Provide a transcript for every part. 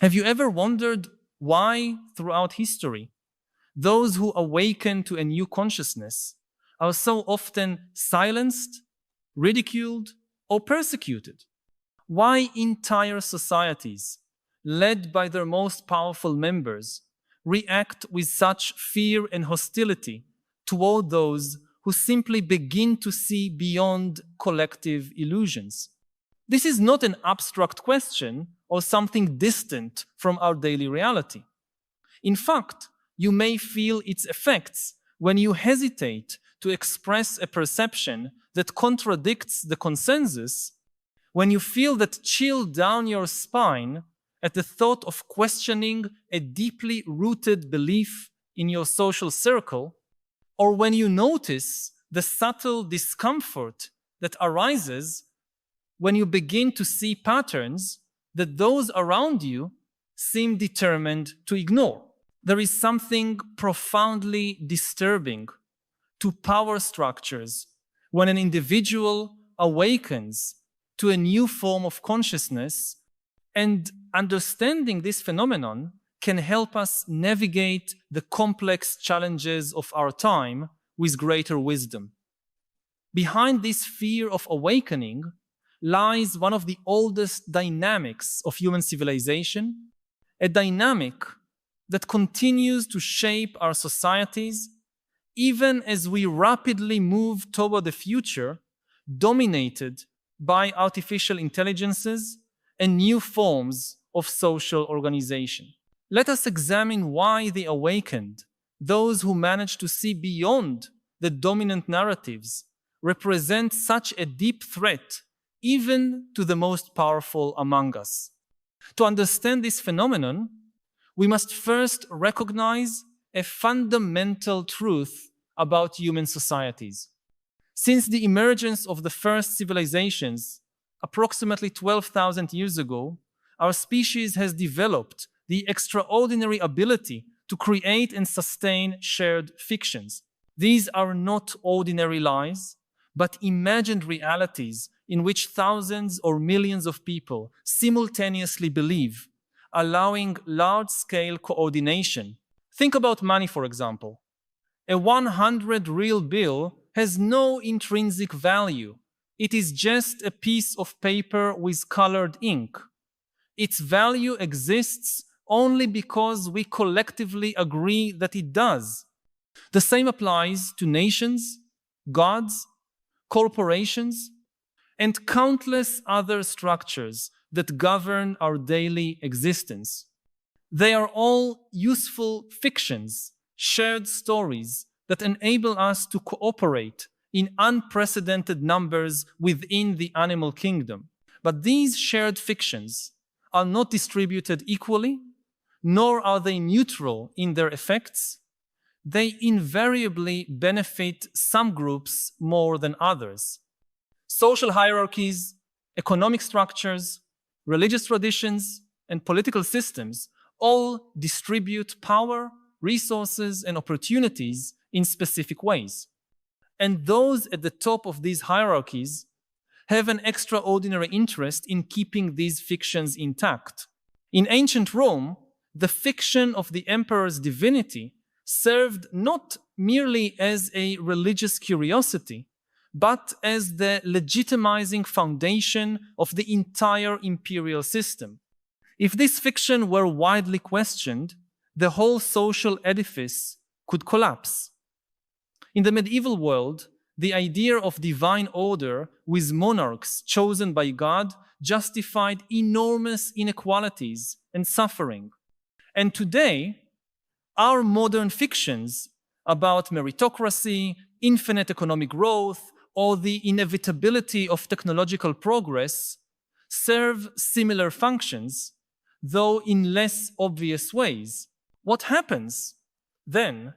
Have you ever wondered why, throughout history, those who awaken to a new consciousness are so often silenced, ridiculed, or persecuted? Why entire societies, led by their most powerful members, react with such fear and hostility toward those who simply begin to see beyond collective illusions? This is not an abstract question or something distant from our daily reality. In fact, you may feel its effects when you hesitate to express a perception that contradicts the consensus, when you feel that chill down your spine at the thought of questioning a deeply rooted belief in your social circle, or when you notice the subtle discomfort that arises when you begin to see patterns that those around you seem determined to ignore. There is something profoundly disturbing to power structures when an individual awakens to a new form of consciousness, and understanding this phenomenon can help us navigate the complex challenges of our time with greater wisdom. Behind this fear of awakening lies one of the oldest dynamics of human civilization, a dynamic that continues to shape our societies even as we rapidly move toward a future dominated by artificial intelligences and new forms of social organization. Let us examine why the awakened, those who manage to see beyond the dominant narratives, represent such a deep threat even to the most powerful among us. To understand this phenomenon, we must first recognize a fundamental truth about human societies. Since the emergence of the first civilizations, approximately 12,000 years ago, our species has developed the extraordinary ability to create and sustain shared fictions. These are not ordinary lies, but imagined realities in which thousands or millions of people simultaneously believe, allowing large-scale coordination. Think about money, for example. A 100 real bill has no intrinsic value. It is just a piece of paper with colored ink. Its value exists only because we collectively agree that it does. The same applies to nations, gods, corporations, and countless other structures that govern our daily existence. They are all useful fictions, shared stories that enable us to cooperate in unprecedented numbers within the animal kingdom. But these shared fictions are not distributed equally, nor are they neutral in their effects. They invariably benefit some groups more than others. Social hierarchies, economic structures, religious traditions, and political systems all distribute power, resources, and opportunities in specific ways. And those at the top of these hierarchies have an extraordinary interest in keeping these fictions intact. In ancient Rome, the fiction of the emperor's divinity served not merely as a religious curiosity, but as the legitimizing foundation of the entire imperial system. If this fiction were widely questioned, the whole social edifice could collapse. In the medieval world, the idea of divine order with monarchs chosen by God justified enormous inequalities and suffering. And today, our modern fictions about meritocracy, infinite economic growth, or the inevitability of technological progress serve similar functions, though in less obvious ways. What happens then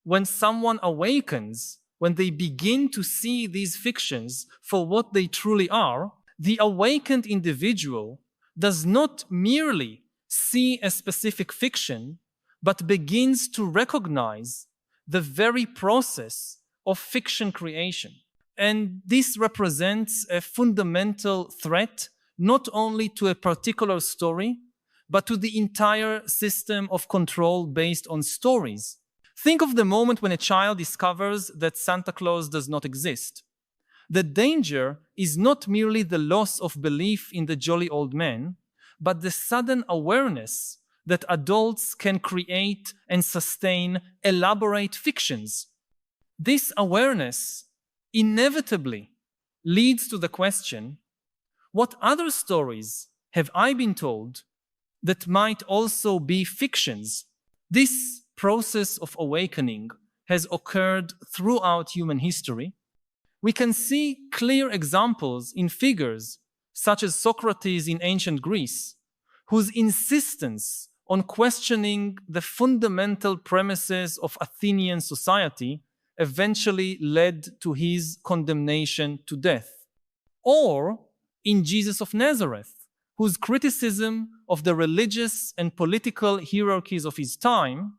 when someone awakens, when they begin to see these fictions for what they truly are? The awakened individual does not merely see a specific fiction, but begins to recognize the very process of fiction creation. And this represents a fundamental threat not only to a particular story, but to the entire system of control based on stories. Think of the moment when a child discovers that Santa Claus does not exist. The danger is not merely the loss of belief in the jolly old man, but the sudden awareness that adults can create and sustain elaborate fictions. This awareness inevitably leads to the question, what other stories have I been told that might also be fictions? This process of awakening has occurred throughout human history. We can see clear examples in figures such as Socrates in ancient Greece, whose insistence on questioning the fundamental premises of Athenian society eventually led to his condemnation to death. Or in Jesus of Nazareth, whose criticism of the religious and political hierarchies of his time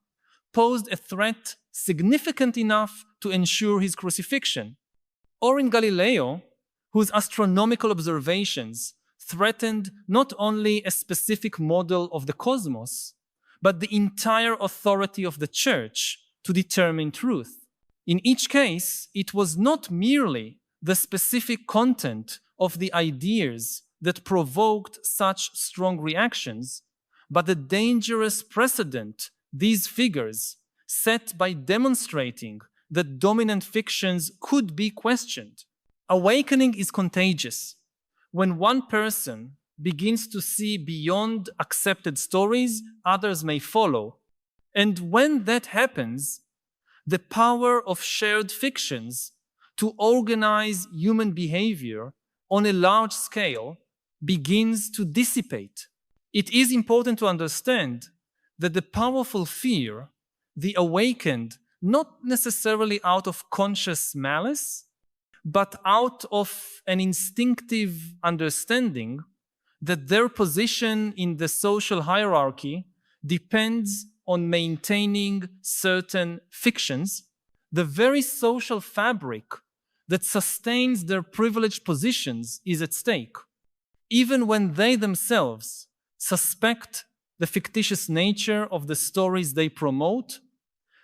posed a threat significant enough to ensure his crucifixion. Or in Galileo, whose astronomical observations threatened not only a specific model of the cosmos, but the entire authority of the church to determine truth. In each case, it was not merely the specific content of the ideas that provoked such strong reactions, but the dangerous precedent these figures set by demonstrating that dominant fictions could be questioned. Awakening is contagious. When one person begins to see beyond accepted stories, others may follow. And when that happens, the power of shared fictions to organize human behavior on a large scale begins to dissipate. It is important to understand that the powerful fear, the awakened, not necessarily out of conscious malice, but out of an instinctive understanding that their position in the social hierarchy depends on maintaining certain fictions, the very social fabric that sustains their privileged positions is at stake, even when they themselves suspect the fictitious nature of the stories they promote.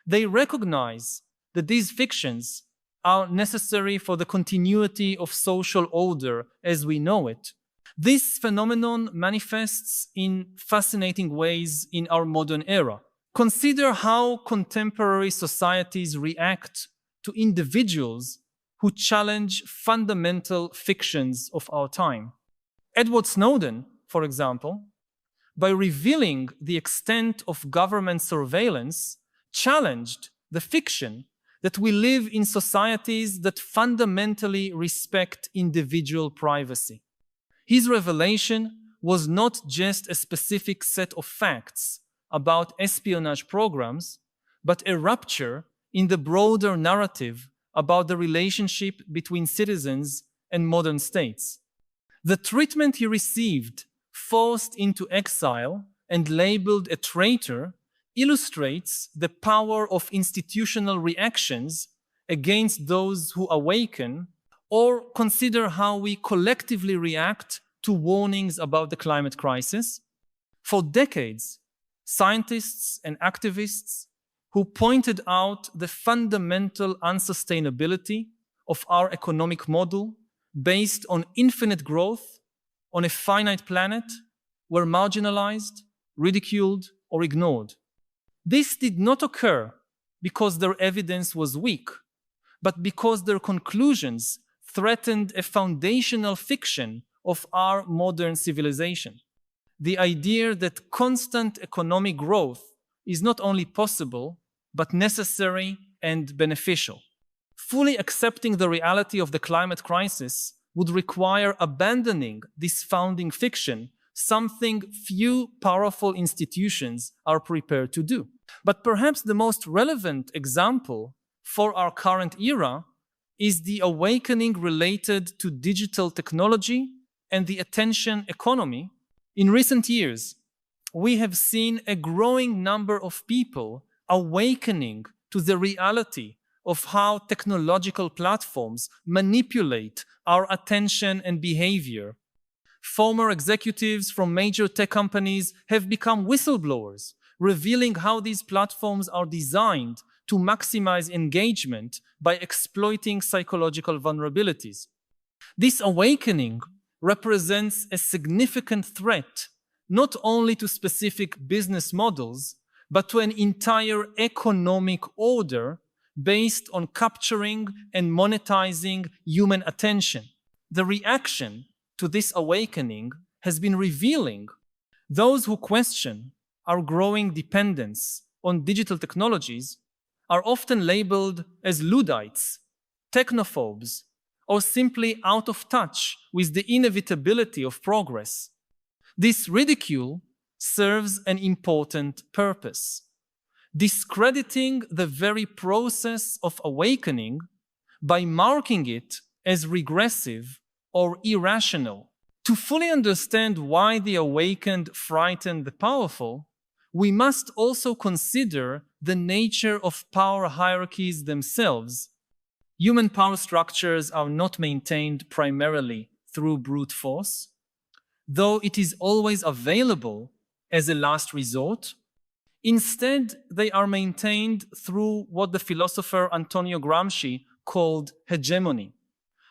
They recognize that these fictions are necessary for the continuity of social order as we know it. This phenomenon manifests in fascinating ways in our modern era. Consider how contemporary societies react to individuals who challenge fundamental fictions of our time. Edward Snowden, for example, by revealing the extent of government surveillance, challenged the fiction that we live in societies that fundamentally respect individual privacy. His revelation was not just a specific set of facts about espionage programs, but a rupture in the broader narrative about the relationship between citizens and modern states. The treatment he received, forced into exile and labeled a traitor, illustrates the power of institutional reactions against those who awaken. Or consider how we collectively react to warnings about the climate crisis. For decades, scientists and activists who pointed out the fundamental unsustainability of our economic model based on infinite growth on a finite planet were marginalized, ridiculed, or ignored. This did not occur because their evidence was weak, but because their conclusions threatened a foundational fiction of our modern civilization. The idea that constant economic growth is not only possible, but necessary and beneficial. Fully accepting the reality of the climate crisis would require abandoning this founding fiction, something few powerful institutions are prepared to do. But perhaps the most relevant example for our current era is the awakening related to digital technology and the attention economy. In recent years, we have seen a growing number of people awakening to the reality of how technological platforms manipulate our attention and behavior. Former executives from major tech companies have become whistleblowers, revealing how these platforms are designed to maximize engagement by exploiting psychological vulnerabilities. This awakening represents a significant threat not only to specific business models, but to an entire economic order based on capturing and monetizing human attention. The reaction to this awakening has been revealing. Those who question our growing dependence on digital technologies are often labeled as Luddites, technophobes, or simply out of touch with the inevitability of progress. This ridicule serves an important purpose, discrediting the very process of awakening by marking it as regressive or irrational. To fully understand why the awakened frighten the powerful, we must also consider the nature of power hierarchies themselves. Human power structures are not maintained primarily through brute force, though it is always available as a last resort. Instead, they are maintained through what the philosopher Antonio Gramsci called hegemony,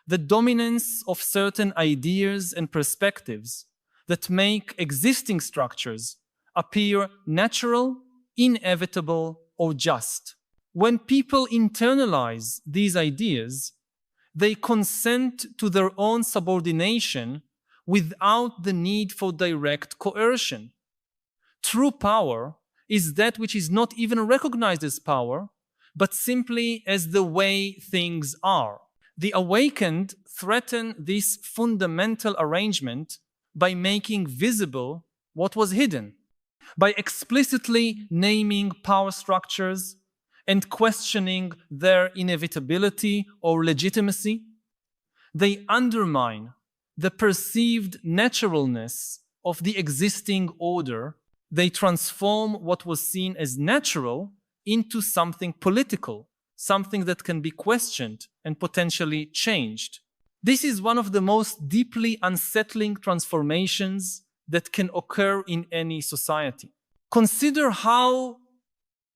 the dominance of certain ideas and perspectives that make existing structures appear natural, inevitable, or just. When people internalize these ideas, they consent to their own subordination without the need for direct coercion. True power is that which is not even recognized as power, but simply as the way things are. The awakened threaten this fundamental arrangement by making visible what was hidden. By explicitly naming power structures and questioning their inevitability or legitimacy, they undermine the perceived naturalness of the existing order. They transform what was seen as natural into something political, something that can be questioned and potentially changed. This is one of the most deeply unsettling transformations that can occur in any society. Consider how,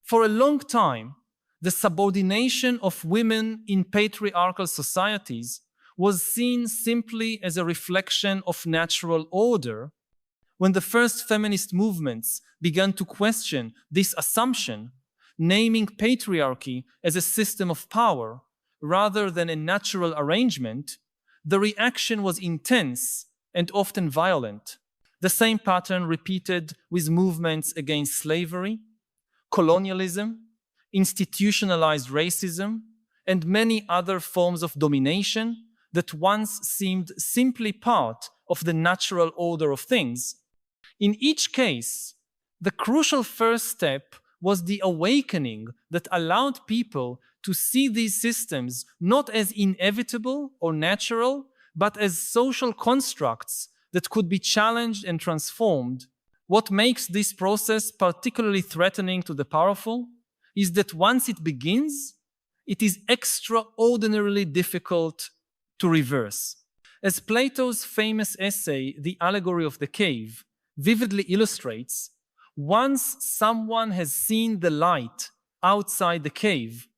for a long time, the subordination of women in patriarchal societies was seen simply as a reflection of natural order. When the first feminist movements began to question this assumption, naming patriarchy as a system of power rather than a natural arrangement, the reaction was intense and often violent. The same pattern repeated with movements against slavery, colonialism, institutionalized racism, and many other forms of domination that once seemed simply part of the natural order of things. In each case, the crucial first step was the awakening that allowed people to see these systems not as inevitable or natural, but as social constructs that could be challenged and transformed. What makes this process particularly threatening to the powerful is that once it begins, it is extraordinarily difficult to reverse. As Plato's famous essay, The Allegory of the Cave, vividly illustrates, once someone has seen the light outside the cave,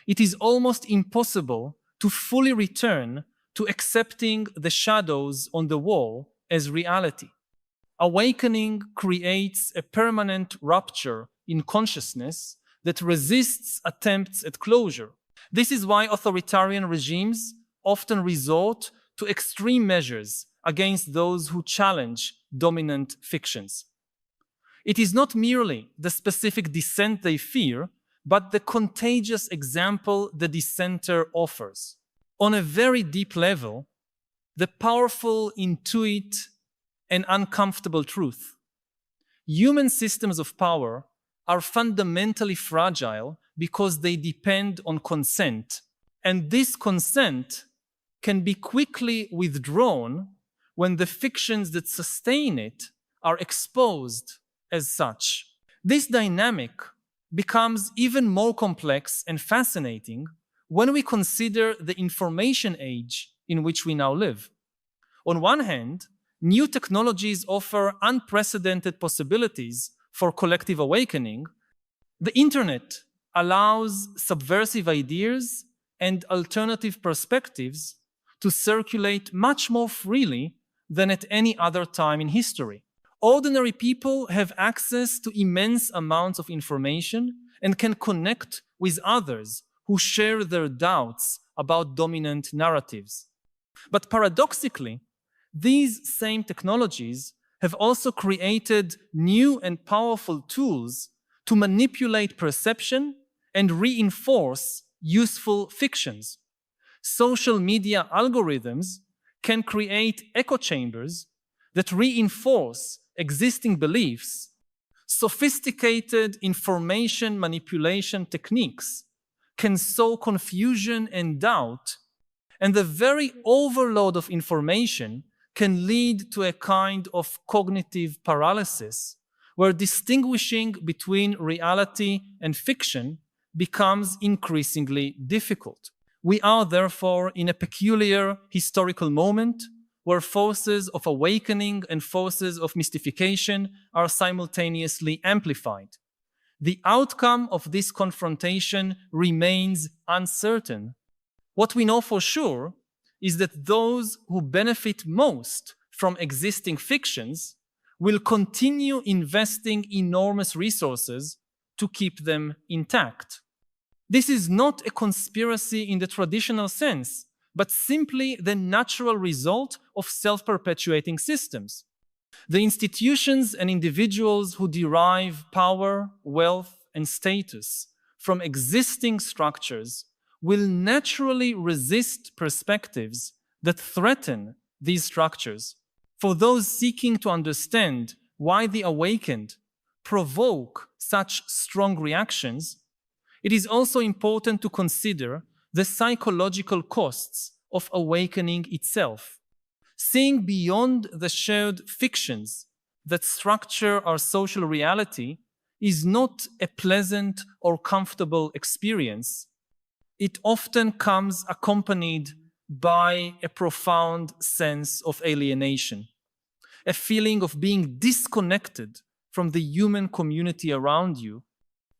it is almost impossible to fully return to accepting the shadows on the wall as reality. Awakening creates a permanent rupture in consciousness that resists attempts at closure. This is why authoritarian regimes often resort to extreme measures against those who challenge dominant fictions. It is not merely the specific dissent they fear, but the contagious example the dissenter offers. On a very deep level, the powerful intuit an uncomfortable truth. Human systems of power are fundamentally fragile because they depend on consent, and this consent can be quickly withdrawn when the fictions that sustain it are exposed as such. This dynamic becomes even more complex and fascinating when we consider the information age in which we now live. On one hand, new technologies offer unprecedented possibilities for collective awakening, the internet allows subversive ideas and alternative perspectives to circulate much more freely than at any other time in history. Ordinary people have access to immense amounts of information and can connect with others who share their doubts about dominant narratives. But paradoxically, these same technologies have also created new and powerful tools to manipulate perception and reinforce useful fictions. Social media algorithms can create echo chambers that reinforce existing beliefs. Sophisticated information manipulation techniques can sow confusion and doubt, and the very overload of information can lead to a kind of cognitive paralysis, where distinguishing between reality and fiction becomes increasingly difficult. We are therefore in a peculiar historical moment where forces of awakening and forces of mystification are simultaneously amplified. The outcome of this confrontation remains uncertain. What we know for sure is that those who benefit most from existing fictions will continue investing enormous resources to keep them intact. This is not a conspiracy in the traditional sense, but simply the natural result of self-perpetuating systems. The institutions and individuals who derive power, wealth, and status from existing structures will naturally resist perspectives that threaten these structures. For those seeking to understand why the awakened provoke such strong reactions, it is also important to consider the psychological costs of awakening itself. Seeing beyond the shared fictions that structure our social reality is not a pleasant or comfortable experience. It often comes accompanied by a profound sense of alienation, a feeling of being disconnected from the human community around you.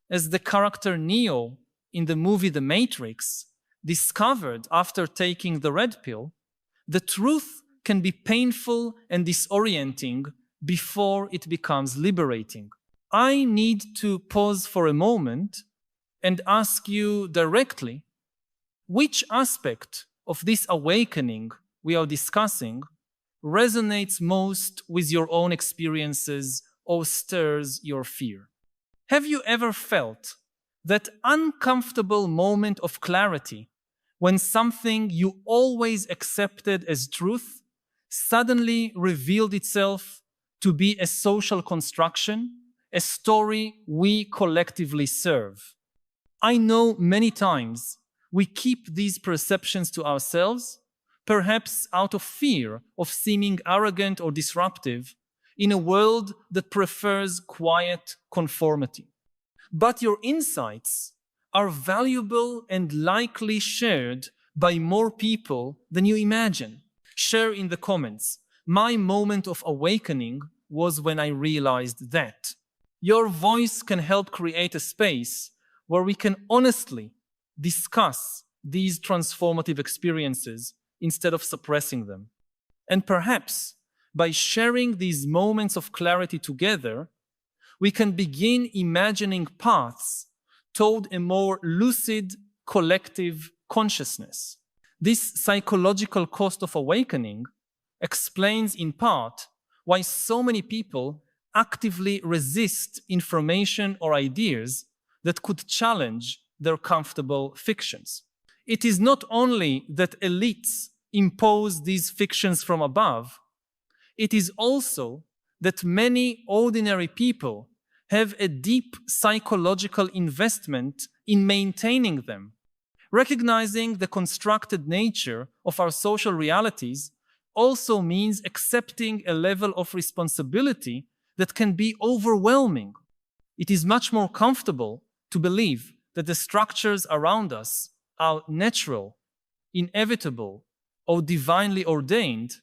As the character Neo in the movie The Matrix discovered after taking the red pill, the truth can be painful and disorienting before it becomes liberating. I need to pause for a moment and ask you directly, which aspect of this awakening we are discussing resonates most with your own experiences or stirs your fear? Have you ever felt that uncomfortable moment of clarity when something you always accepted as truth suddenly revealed itself to be a social construction, a story we collectively serve? I know many times we keep these perceptions to ourselves, perhaps out of fear of seeming arrogant or disruptive in a world that prefers quiet conformity. But your insights are valuable and likely shared by more people than you imagine. Share in the comments, my moment of awakening was when I realized that. Your voice can help create a space where we can honestly discuss these transformative experiences instead of suppressing them. And perhaps by sharing these moments of clarity together, we can begin imagining paths toward a more lucid collective consciousness. This psychological cost of awakening explains in part why so many people actively resist information or ideas that could challenge their comfortable fictions. It is not only that elites impose these fictions from above, it is also that many ordinary people have a deep psychological investment in maintaining them. Recognizing the constructed nature of our social realities also means accepting a level of responsibility that can be overwhelming. It is much more comfortable to believe that the structures around us are natural, inevitable, or divinely ordained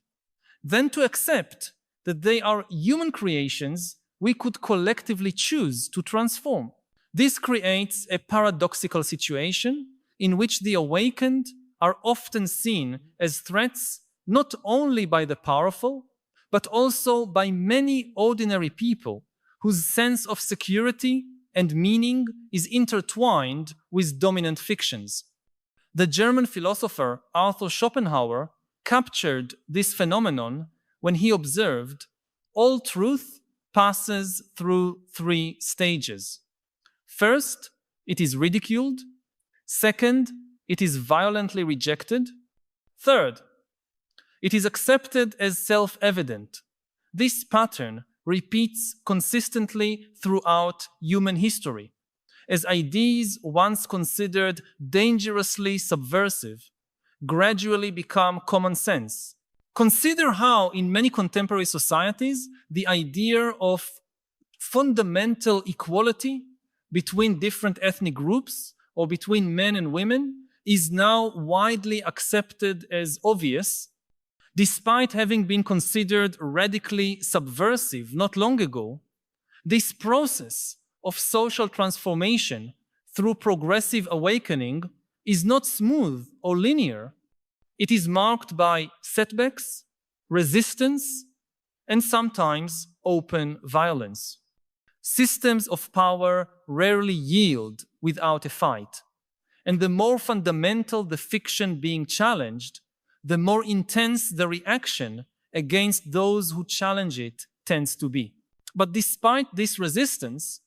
then to accept that they are human creations we could collectively choose to transform. This creates a paradoxical situation in which the awakened are often seen as threats not only by the powerful, but also by many ordinary people whose sense of security and meaning is intertwined with dominant fictions. The German philosopher Arthur Schopenhauer captured this phenomenon when he observed, all truth passes through three stages. First, it is ridiculed. Second, it is violently rejected. Third, it is accepted as self-evident. This pattern repeats consistently throughout human history, as ideas once considered dangerously subversive gradually become common sense. Consider how, in many contemporary societies, the idea of fundamental equality between different ethnic groups or between men and women is now widely accepted as obvious, despite having been considered radically subversive not long ago. This process of social transformation through progressive awakening is not smooth or linear. It is marked by setbacks, resistance, and sometimes open violence. Systems of power rarely yield without a fight, and the more fundamental the fiction being challenged, the more intense the reaction against those who challenge it tends to be. But despite this resistance,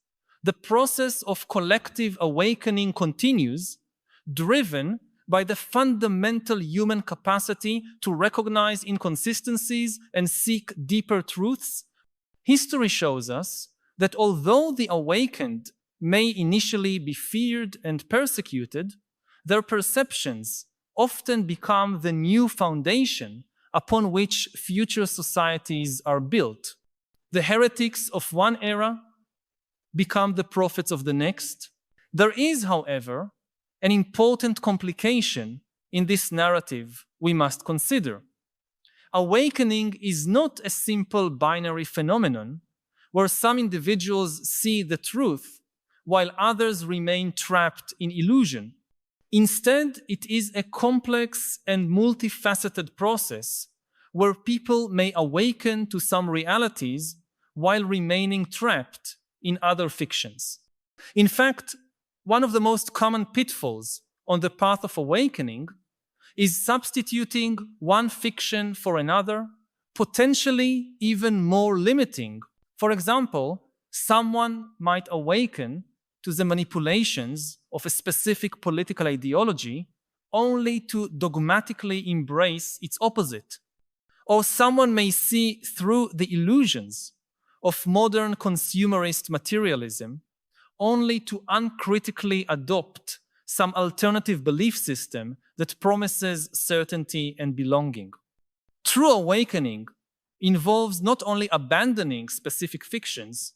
the process of collective awakening continues, driven by the fundamental human capacity to recognize inconsistencies and seek deeper truths. History shows us that although the awakened may initially be feared and persecuted, their perceptions often become the new foundation upon which future societies are built. The heretics of one era become the prophets of the next. There is, however, an important complication in this narrative we must consider. Awakening is not a simple binary phenomenon where some individuals see the truth while others remain trapped in illusion. Instead, it is a complex and multifaceted process where people may awaken to some realities while remaining trapped in other fictions. In fact, one of the most common pitfalls on the path of awakening is substituting one fiction for another, potentially even more limiting. For example, someone might awaken to the manipulations of a specific political ideology only to dogmatically embrace its opposite. Or someone may see through the illusions of modern consumerist materialism only to uncritically adopt some alternative belief system that promises certainty and belonging. True awakening involves not only abandoning specific fictions,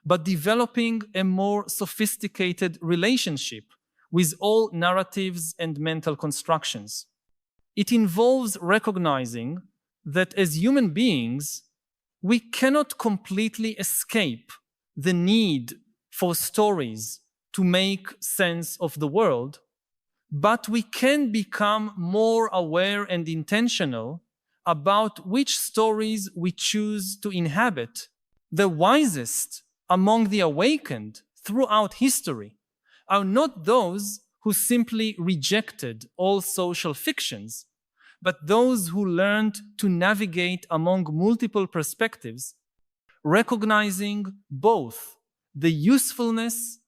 but developing a more sophisticated relationship with all narratives and mental constructions. It involves recognizing that as human beings, we cannot completely escape the need for stories to make sense of the world, but we can become more aware and intentional about which stories we choose to inhabit. The wisest among the awakened throughout history are not those who simply rejected all social fictions, but those who learned to navigate among multiple perspectives, recognizing both the usefulness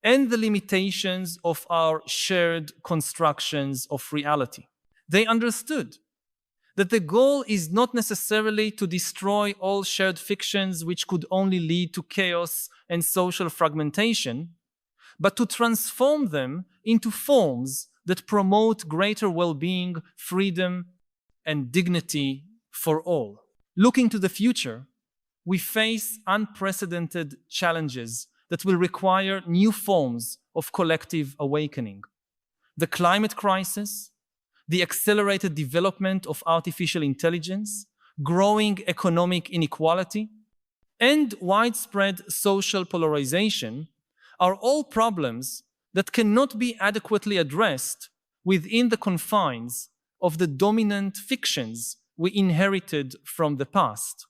and the limitations of our shared constructions of reality. They understood that the goal is not necessarily to destroy all shared fictions which could only lead to chaos and social fragmentation, but to transform them into forms that promote greater well-being, freedom, and dignity for all. Looking to the future, we face unprecedented challenges that will require new forms of collective awakening. The climate crisis, the accelerated development of artificial intelligence, growing economic inequality, and widespread social polarization are all problems that cannot be adequately addressed within the confines of the dominant fictions we inherited from the past.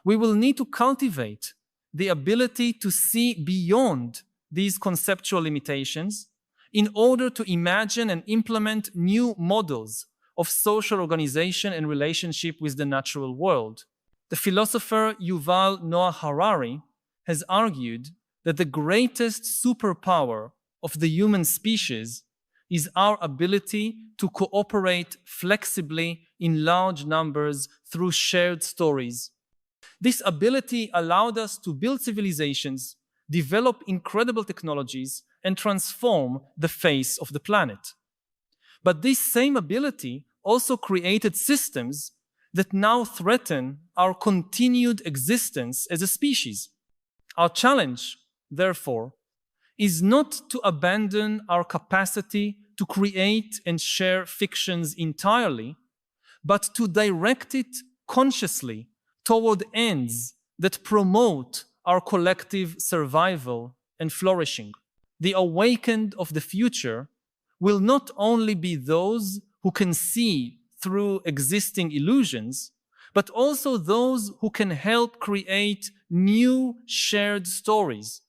We will need to cultivate the ability to see beyond these conceptual limitations in order to imagine and implement new models of social organization and relationship with the natural world. The philosopher Yuval Noah Harari has argued that the greatest superpower of the human species is our ability to cooperate flexibly in large numbers through shared stories. This ability allowed us to build civilizations, develop incredible technologies, and transform the face of the planet. But this same ability also created systems that now threaten our continued existence as a species. Our challenge, therefore, is not to abandon our capacity to create and share fictions entirely, but to direct it consciously toward ends that promote our collective survival and flourishing. The awakened of the future will not only be those who can see through existing illusions, but also those who can help create new shared stories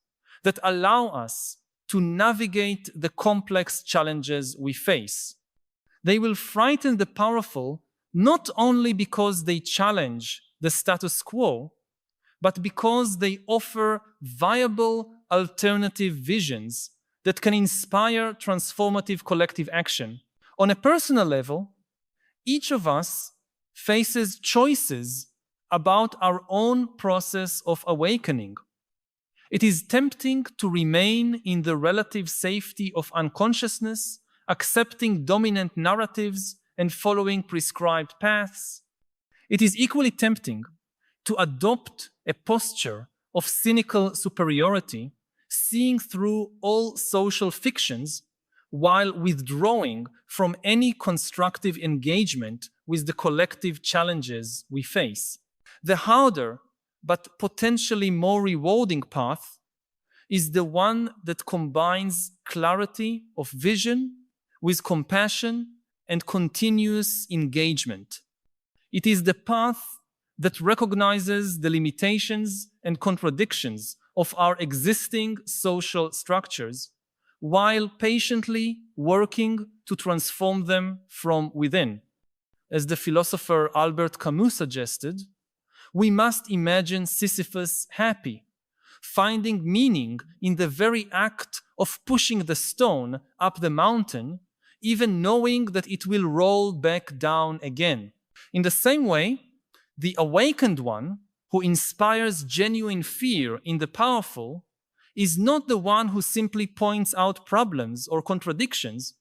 that allow us to navigate the complex challenges we face. They will frighten the powerful not only because they challenge the status quo, but because they offer viable alternative visions that can inspire transformative collective action. On a personal level, each of us faces choices about our own process of awakening. It is tempting to remain in the relative safety of unconsciousness, accepting dominant narratives and following prescribed paths. It is equally tempting to adopt a posture of cynical superiority, seeing through all social fictions while withdrawing from any constructive engagement with the collective challenges we face. The harder but potentially more rewarding path is the one that combines clarity of vision with compassion and continuous engagement. It is the path that recognizes the limitations and contradictions of our existing social structures while patiently working to transform them from within. As the philosopher Albert Camus suggested, we must imagine Sisyphus happy, finding meaning in the very act of pushing the stone up the mountain, even knowing that it will roll back down again. In the same way, the awakened one, who inspires genuine fear in the powerful, is not the one who simply points out problems or contradictions,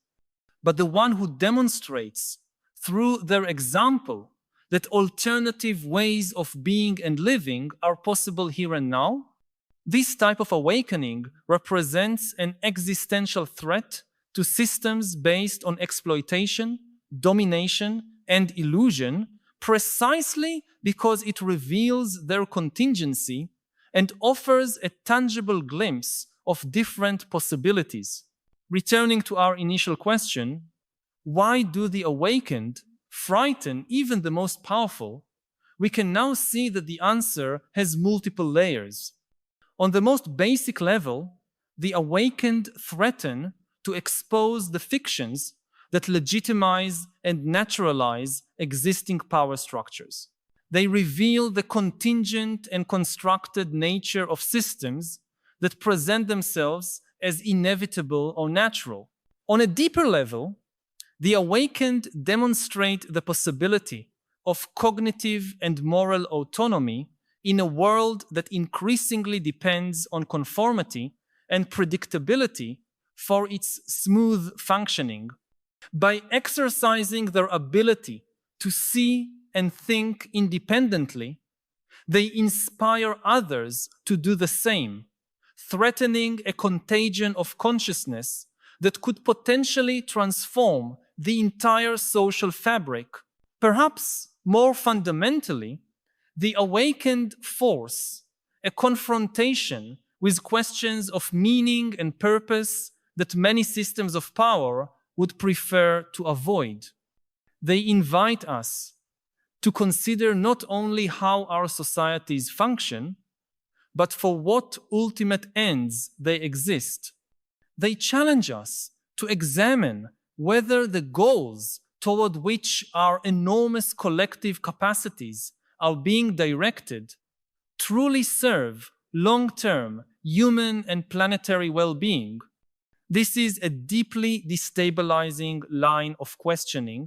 but the one who demonstrates through their example that alternative ways of being and living are possible here and now. This type of awakening represents an existential threat to systems based on exploitation, domination, and illusion, precisely because it reveals their contingency and offers a tangible glimpse of different possibilities. Returning to our initial question, why do the awakened frighten even the most powerful? We can now see that the answer has multiple layers. On the most basic level, the awakened threaten to expose the fictions that legitimize and naturalize existing power structures. They reveal the contingent and constructed nature of systems that present themselves as inevitable or natural. On a deeper level, the awakened demonstrate the possibility of cognitive and moral autonomy in a world that increasingly depends on conformity and predictability for its smooth functioning. By exercising their ability to see and think independently, they inspire others to do the same, threatening a contagion of consciousness that could potentially transform the entire social fabric. Perhaps More fundamentally, the awakened force a confrontation with questions of meaning and purpose that many systems of power would prefer to avoid. They invite us to consider not only how our societies function, but for what ultimate ends they exist. They challenge us to examine whether the goals toward which our enormous collective capacities are being directed truly serve long-term human and planetary well-being. This is a deeply destabilizing line of questioning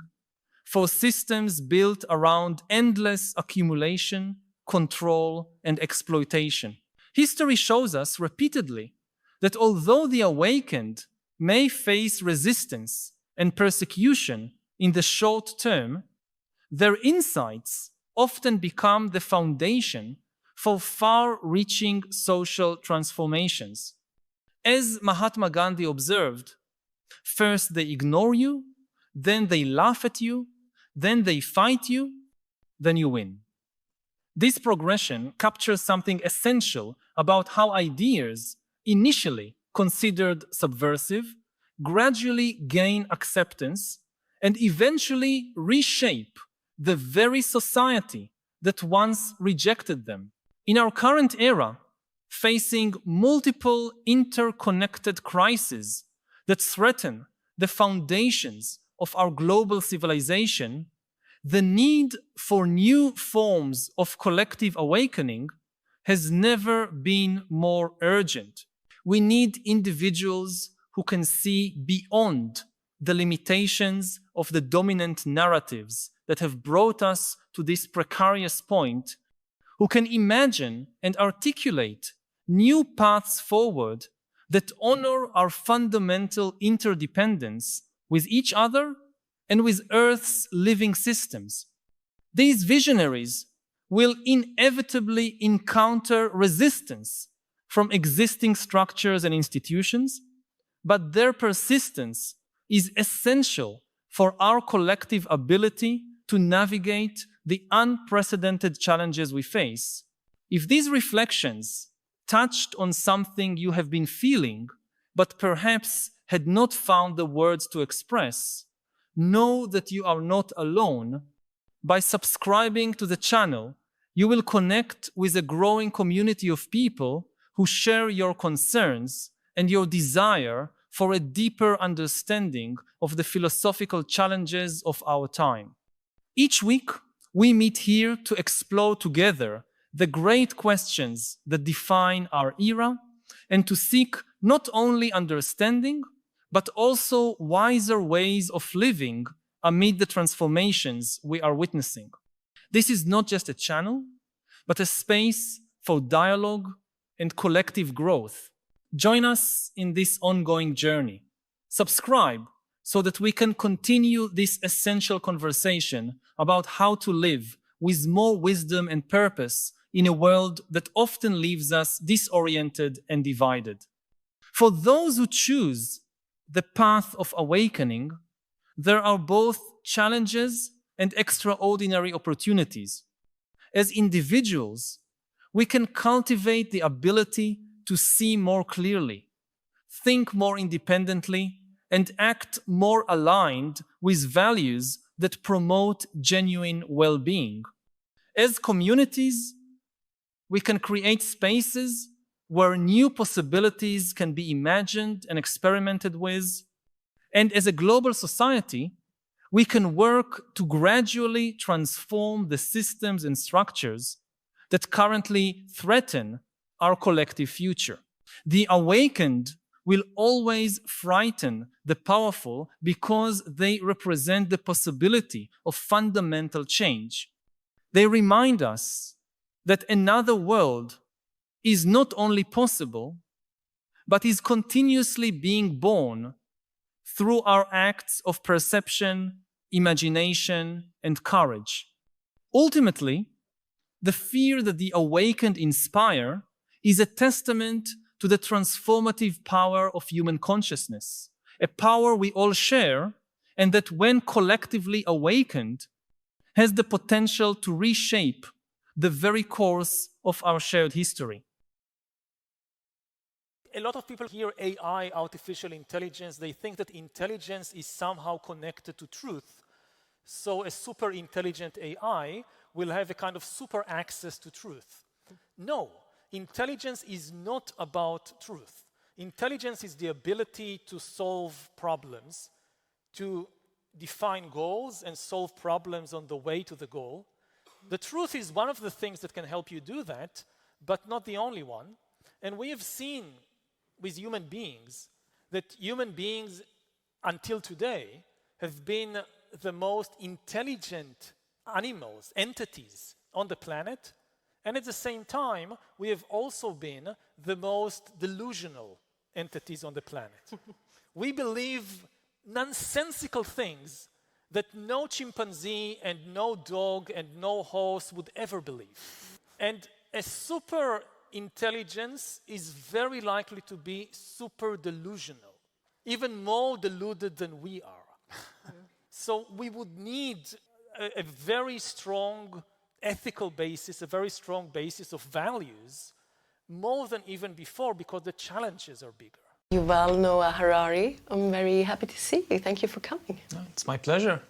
for systems built around endless accumulation, control, and exploitation. History shows us repeatedly that although the awakened may face resistance and persecution in the short term, their insights often become the foundation for far-reaching social transformations. As Mahatma Gandhi observed, first they ignore you, then they laugh at you, then they fight you, then you win. This progression captures something essential about how ideas, initially considered subversive, gradually gain acceptance and eventually reshape the very society that once rejected them. In our current era, facing multiple interconnected crises that threaten the foundations of our global civilization, the need for new forms of collective awakening has never been more urgent. We need individuals who can see beyond the limitations of the dominant narratives that have brought us to this precarious point, who can imagine and articulate new paths forward that honor our fundamental interdependence with each other and with Earth's living systems. These visionaries will inevitably encounter resistance from existing structures and institutions, but their persistence is essential for our collective ability to navigate the unprecedented challenges we face. If these reflections touched on something you have been feeling, but perhaps had not found the words to express, know that you are not alone. By subscribing to the channel, you will connect with a growing community of people who share your concerns and your desire for a deeper understanding of the philosophical challenges of our time. Each week, we meet here to explore together the great questions that define our era and to seek not only understanding, but also wiser ways of living amid the transformations we are witnessing. This is not just a channel, but a space for dialogue and collective growth. Join us in this ongoing journey. Subscribe so that we can continue this essential conversation about how to live with more wisdom and purpose in a world that often leaves us disoriented and divided. For those who choose the path of awakening, there are both challenges and extraordinary opportunities. As individuals, we can cultivate the ability to see more clearly, think more independently, and act more aligned with values that promote genuine well-being. As communities, we can create spaces where new possibilities can be imagined and experimented with. And as a global society, we can work to gradually transform the systems and structures that currently threaten our collective future. The awakened will always frighten the powerful because they represent the possibility of fundamental change. They remind us that another world is not only possible, but is continuously being born through our acts of perception, imagination, and courage. Ultimately, the fear that the awakened inspire is a testament to the transformative power of human consciousness, a power we all share, and that when collectively awakened, has the potential to reshape the very course of our shared history. A lot of people hear AI, artificial intelligence, they think that intelligence is somehow connected to truth. So a super intelligent AI will have a kind of super access to truth. No, intelligence is not about truth. Intelligence is the ability to solve problems, to define goals and solve problems on the way to the goal. The truth is one of the things that can help you do that, but not the only one. And we have seen with human beings that human beings until today have been the most intelligent animals, entities on the planet, and at the same time we have also been the most delusional entities on the planet. We believe nonsensical things that no chimpanzee and no dog and no horse would ever believe. And a super intelligence is very likely to be super delusional, even more deluded than we are. So we would need a very strong ethical basis, a very strong basis of values, more than even before, because the challenges are bigger. Yuval Noah Harari, I'm very happy to see you. Thank you for coming. It's my pleasure.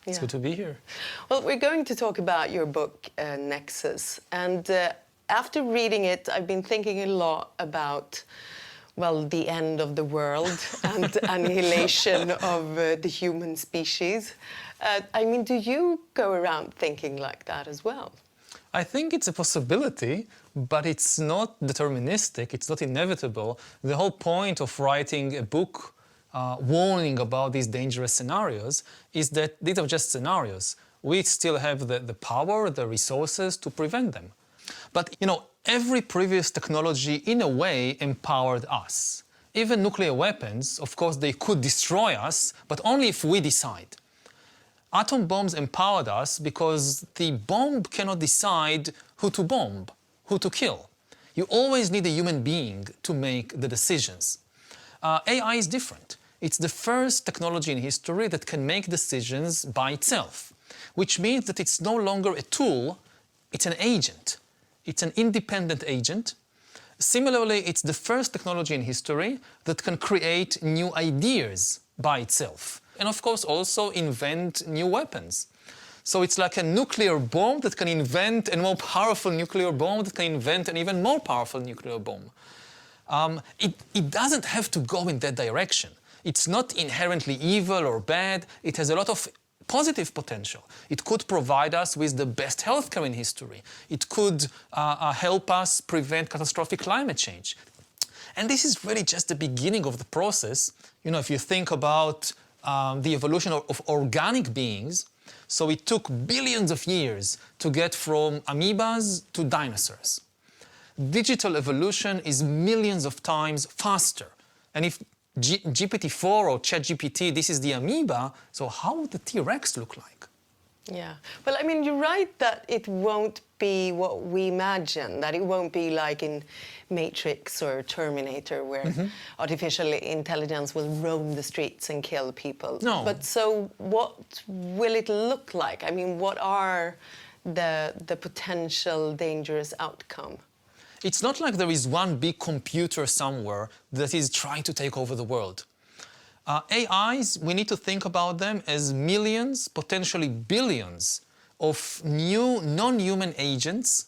It's good to be here. Well, we're going to talk about your book, Nexus. And after reading it, I've been thinking a lot about, well, the end of the world and annihilation of the human species. I mean, do you go around thinking like that as well? I think it's a possibility, but it's not deterministic, it's not inevitable. The whole point of writing a book warning about these dangerous scenarios is that these are just scenarios. We still have the power, the resources to prevent them. But, you know, every previous technology, in a way, empowered us. Even nuclear weapons, of course, they could destroy us, but only if we decide. Atom bombs empowered us because the bomb cannot decide who to bomb, who to kill. You always need a human being to make the decisions. AI is different. It's the first technology in history that can make decisions by itself, which means that it's no longer a tool, it's an agent. It's an independent agent. Similarly, it's the first technology in history that can create new ideas by itself. And of course also invent new weapons. So it's like a nuclear bomb that can invent a more powerful nuclear bomb that can invent an even more powerful nuclear bomb. It doesn't have to go in that direction. It's not inherently evil or bad. It has a lot of positive potential. It could provide us with the best healthcare in history. It could help us prevent catastrophic climate change. And this is really just the beginning of the process. You know, if you think about the evolution of organic beings, so it took billions of years to get from amoebas to dinosaurs. Digital evolution is millions of times faster. And if GPT-4 or ChatGPT, this is the amoeba, so how would the T-Rex look like? Yeah. Well, I mean, you're right that it won't be what we imagine, that it won't be like in Matrix or Terminator, where artificial intelligence will roam the streets and kill people. No. But so what will it look like? I mean, what are the potential dangerous outcome? It's not like there is one big computer somewhere that is trying to take over the world. AIs, we need to think about them as millions, potentially billions, of new non-human agents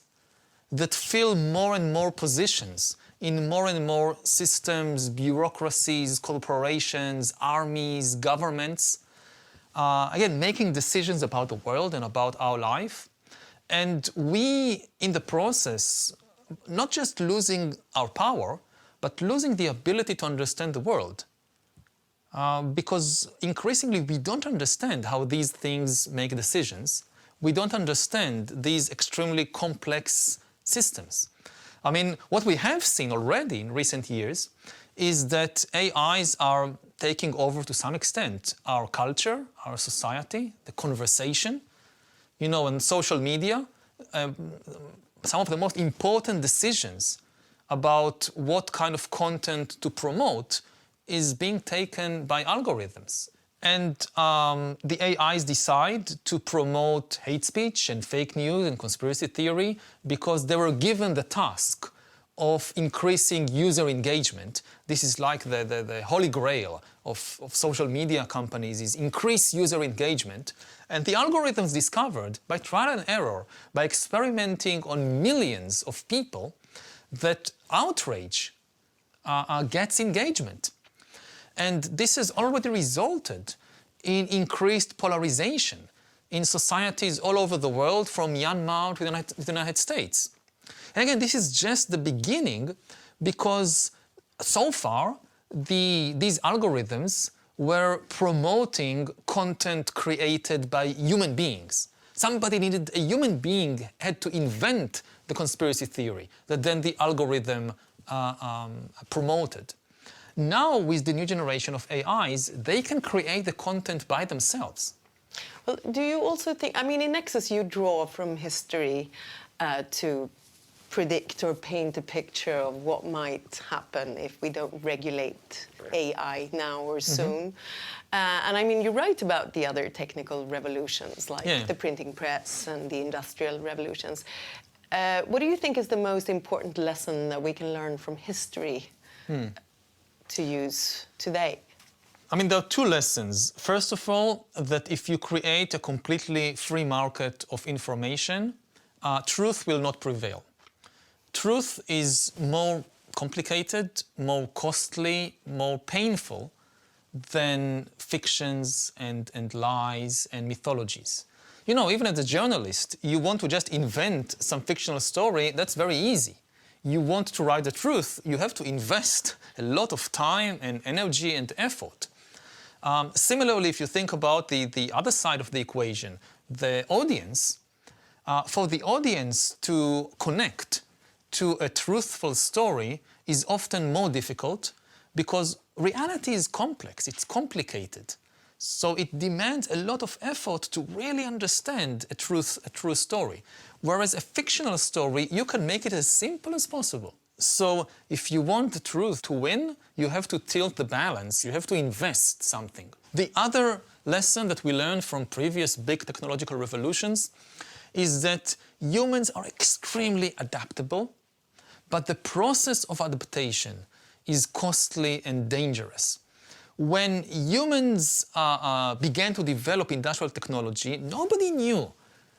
that fill more and more positions in more and more systems, bureaucracies, corporations, armies, governments. Again, making decisions about the world and about our life. And we, in the process, not just losing our power, but losing the ability to understand the world. Because increasingly we don't understand how these things make decisions. We don't understand these extremely complex systems. I mean, what we have seen already in recent years is that AIs are taking over to some extent our culture, our society, the conversation. You know, on social media, some of the most important decisions about what kind of content to promote is being taken by algorithms. And the AIs decide to promote hate speech and fake news and conspiracy theory because they were given the task of increasing user engagement. This is like the holy grail of social media companies, is increase user engagement. And the algorithms discovered by trial and error, by experimenting on millions of people, that outrage gets engagement. And this has already resulted in increased polarization in societies all over the world, from Myanmar to the United States. And again, this is just the beginning, because so far these algorithms were promoting content created by human beings. Somebody needed, a human being had to invent the conspiracy theory that then the algorithm promoted. Now, with the new generation of AIs, they can create the content by themselves. Well, do you also think, I mean, in Nexus you draw from history to predict or paint a picture of what might happen if we don't regulate AI now or soon. And I mean, you write about the other technical revolutions, like the printing press and the industrial revolutions. What do you think is the most important lesson that we can learn from history to use today? I mean, there are two lessons. First of all, that if you create a completely free market of information, truth will not prevail. Truth is more complicated, more costly, more painful than fictions and lies and mythologies. You know, even as a journalist, you want to just invent some fictional story, that's very easy. You want to write the truth, you have to invest a lot of time and energy and effort. Similarly, if you think about the other side of the equation, the audience, for the audience to connect to a truthful story is often more difficult because reality is complex, it's complicated. So it demands a lot of effort to really understand a true story. Whereas a fictional story, you can make it as simple as possible. So if you want the truth to win, you have to tilt the balance, you have to invest something. The other lesson that we learned from previous big technological revolutions is that humans are extremely adaptable, but the process of adaptation is costly and dangerous. When humans began to develop industrial technology, nobody knew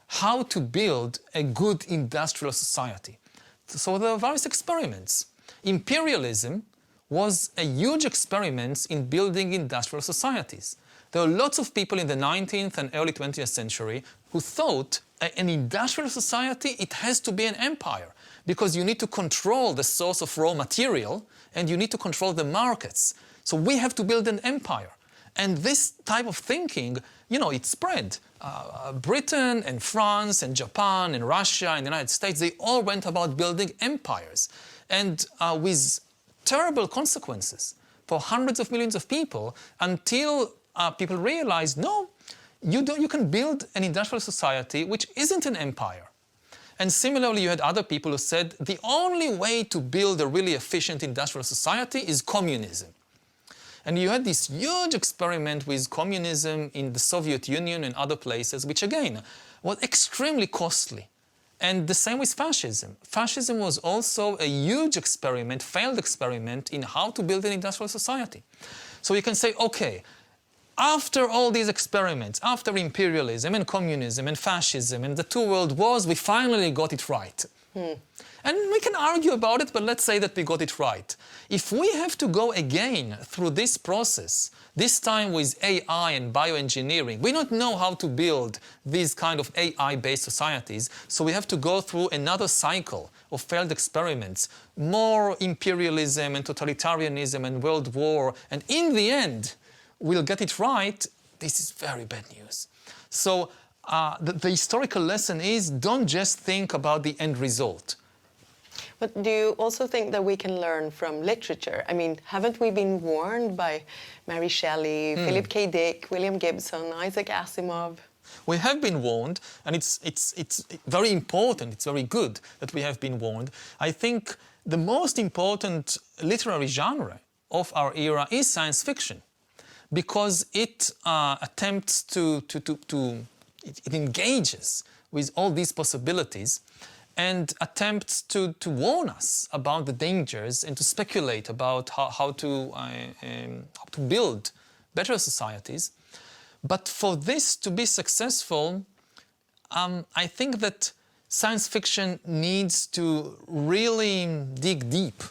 how to build a good industrial society. So there were various experiments. Imperialism was a huge experiment in building industrial societies. There were lots of people in the 19th and early 20th century who thought an industrial society, it has to be an empire, because you need to control the source of raw material and you need to control the markets. So we have to build an empire. And this type of thinking, you know, it spread. Britain and France and Japan and Russia and the United States, they all went about building empires. And with terrible consequences for hundreds of millions of people, until people realized, no, you can build an industrial society which isn't an empire. And similarly, you had other people who said the only way to build a really efficient industrial society is communism. And you had this huge experiment with communism in the Soviet Union and other places, which again was extremely costly. And the same with fascism. Fascism was also a huge experiment, failed experiment in how to build an industrial society. So you can say, okay, after all these experiments, after imperialism and communism and fascism and the two world wars, we finally got it right. And we can argue about it, but let's say that we got it right. If we have to go again through this process, this time with AI and bioengineering, we don't know how to build these kind of AI-based societies, so we have to go through another cycle of failed experiments, more imperialism and totalitarianism and world war, and in the end, we'll get it right. This is very bad news. So the historical lesson is, don't just think about the end result. But do you also think that we can learn from literature? I mean, haven't we been warned by Mary Shelley, Philip K. Dick, William Gibson, Isaac Asimov? We have been warned, and it's very important, it's very good that we have been warned. I think the most important literary genre of our era is science fiction. because it attempts it engages with all these possibilities and attempts to warn us about the dangers and to speculate about how to build better societies. But for this to be successful, I think that science fiction needs to really dig deep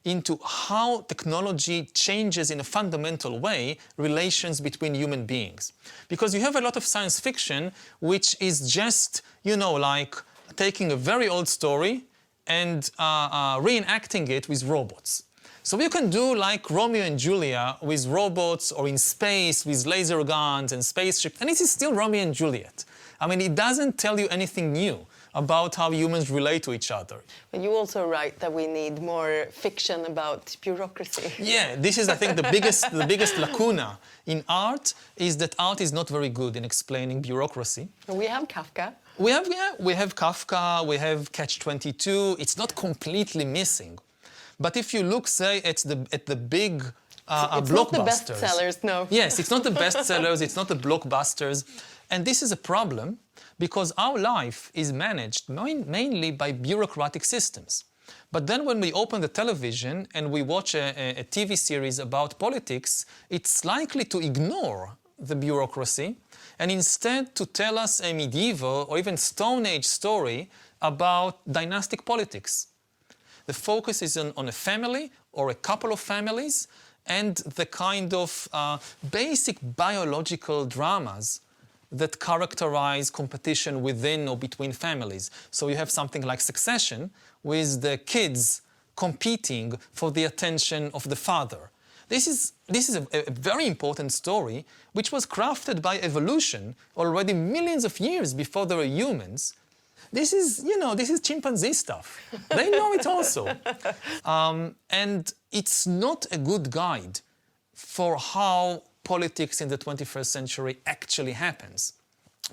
into how technology changes in a fundamental way relations between human beings. Because you have a lot of science fiction which is just, you know, like taking a very old story and reenacting it with robots. So you can do like Romeo and Juliet with robots, or in space with laser guns and spaceships, and it is still Romeo and Juliet. I mean, it doesn't tell you anything new about how humans relate to each other. But you also write that we need more fiction about bureaucracy. Yeah, this is, I think, the biggest lacuna in art, is that art is not very good in explaining bureaucracy. We have Kafka. We have Kafka, we have Catch-22. It's not completely missing. But if you look, say, at the big it's blockbusters. not the bestsellers, no. Yes, it's not the bestsellers, it's not the blockbusters. And this is a problem because our life is managed mainly by bureaucratic systems. But then when we open the television and we watch a TV series about politics, it's likely to ignore the bureaucracy and instead to tell us a medieval or even Stone Age story about dynastic politics. The focus is on a family or a couple of families and the kind of basic biological dramas that characterize competition within or between families. So you have something like Succession with the kids competing for the attention of the father. This is a very important story which was crafted by evolution already millions of years before there were humans. This is, you know, this is chimpanzee stuff. They know it also. And it's not a good guide for how politics in the 21st century actually happens.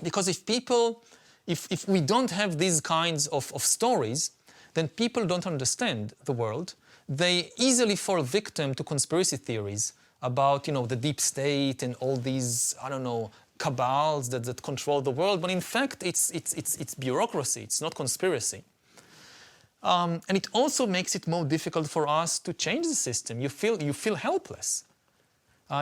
Because if we don't have these kinds of stories, then people don't understand the world. They easily fall victim to conspiracy theories about, you know, the deep state and all these, I don't know, cabals that control the world. But in fact, it's bureaucracy, it's not conspiracy. And it also makes it more difficult for us to change the system. You feel helpless.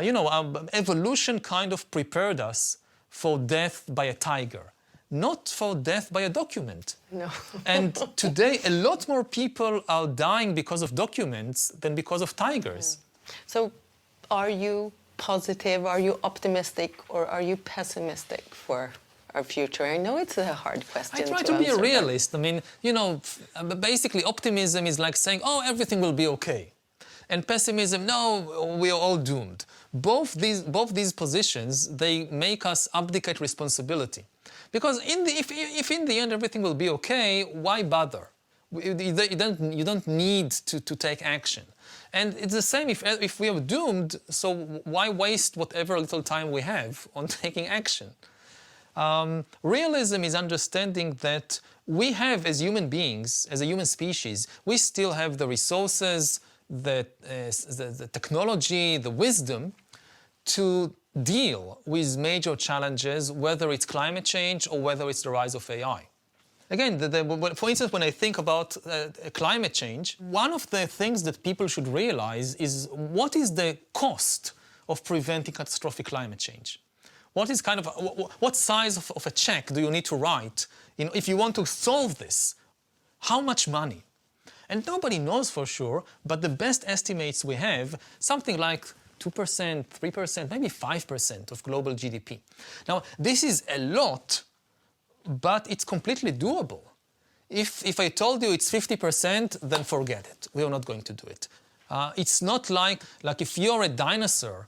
You know, evolution kind of prepared us for death by a tiger, not for death by a document. No. And today, a lot more people are dying because of documents than because of tigers. So, are you positive, are you optimistic, or are you pessimistic for our future? I know it's a hard question to answer. I try to be a realist. I mean, you know, basically optimism is like saying, oh, everything will be okay. And pessimism, no, we are all doomed. Both these positions, they make us abdicate responsibility. Because if in the end everything will be okay, why bother? You don't need to take action. And it's the same if we are doomed, so why waste whatever little time we have on taking action? Realism is understanding that we have, as human beings, as a human species, we still have the resources, the technology, the wisdom to deal with major challenges, whether it's climate change or whether it's the rise of AI. Again, for instance, when I think about climate change, one of the things that people should realize is what is the cost of preventing catastrophic climate change? What is kind of what size of a check do you need to write if you want to solve this? How much money? And nobody knows for sure, but the best estimates we have, something like 2%, 3%, maybe 5% of global GDP. Now, this is a lot, but it's completely doable. If I told you it's 50%, then forget it. We are not going to do it. It's not like if you're a dinosaur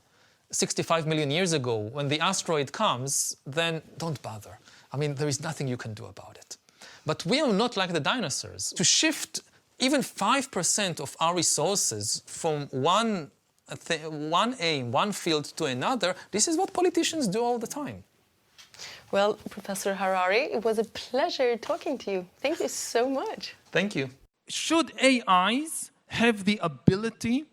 65 million years ago, when the asteroid comes, then don't bother. I mean, there is nothing you can do about it. But we are not like the dinosaurs. To shift even 5% of our resources from one aim, one field to another, this is what politicians do all the time. Well, Professor Harari, it was a pleasure talking to you. Thank you so much. Thank you. Should AIs have the ability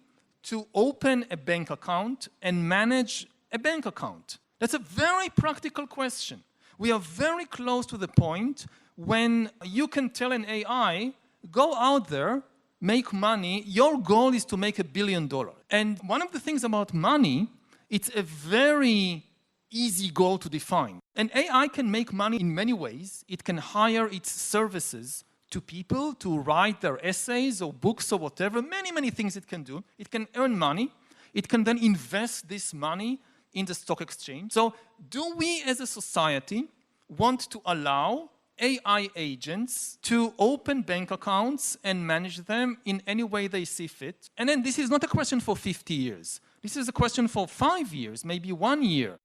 to open a bank account and manage a bank account? That's a very practical question. We are very close to the point when you can tell an AI, go out there, make money. Your goal is to make $1 billion. And one of the things about money, it's a very easy goal to define. An AI can make money in many ways. It can hire its services to people to write their essays or books or whatever, many things it can do. It can earn money. It can then invest this money in the stock exchange. So do we as a society want to allow AI agents to open bank accounts and manage them in any way they see fit? And then this is not a question for 50 years. This is a question for 5 years, maybe 1 year.